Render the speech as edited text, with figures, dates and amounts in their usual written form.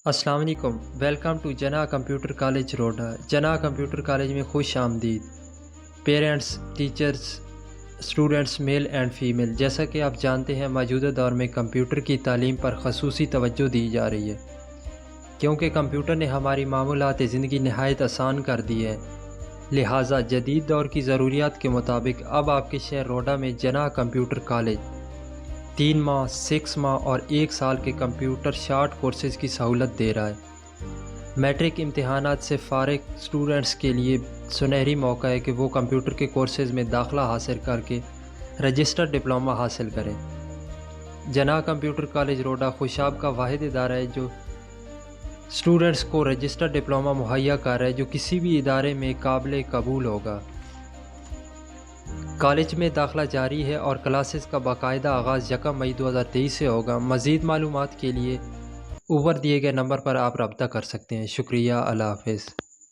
السلام علیکم، welcome to Jinnah computer college روڈا۔ جناح کمپیوٹر کالج میں خوش آمدید۔ Parents, teachers, students male and female, جیسا کہ آپ جانتے ہیں موجودہ دور میں کمپیوٹر کی تعلیم پر خصوصی توجہ دی جا رہی ہے، کیونکہ کمپیوٹر نے ہماری معمولات زندگی نہایت آسان کر دی ہے۔ لہٰذا جدید دور کی ضروریات کے مطابق اب آپ کے شہر روڈا میں جناح کمپیوٹر کالج 3 ماہ، 6 ماہ اور 1 سال کے کمپیوٹر شارٹ کورسز کی سہولت دے رہا ہے۔ میٹرک امتحانات سے فارغ اسٹوڈنٹس کے لیے سنہری موقع ہے کہ وہ کمپیوٹر کے کورسز میں داخلہ حاصل کر کے رجسٹرڈ ڈپلومہ حاصل کریں۔ جناح کمپیوٹر کالج روڈا خوشاب کا واحد ادارہ ہے جو اسٹوڈنٹس کو رجسٹرڈ ڈپلومہ مہیا کر رہا ہے، جو کسی بھی ادارے میں قابل قبول ہوگا۔ کالج میں داخلہ جاری ہے اور کلاسز کا باقاعدہ آغاز 1 مئی 2023 سے ہوگا۔ مزید معلومات کے لیے اوپر دیے گئے نمبر پر آپ رابطہ کر سکتے ہیں۔ شکریہ، اللہ حافظ۔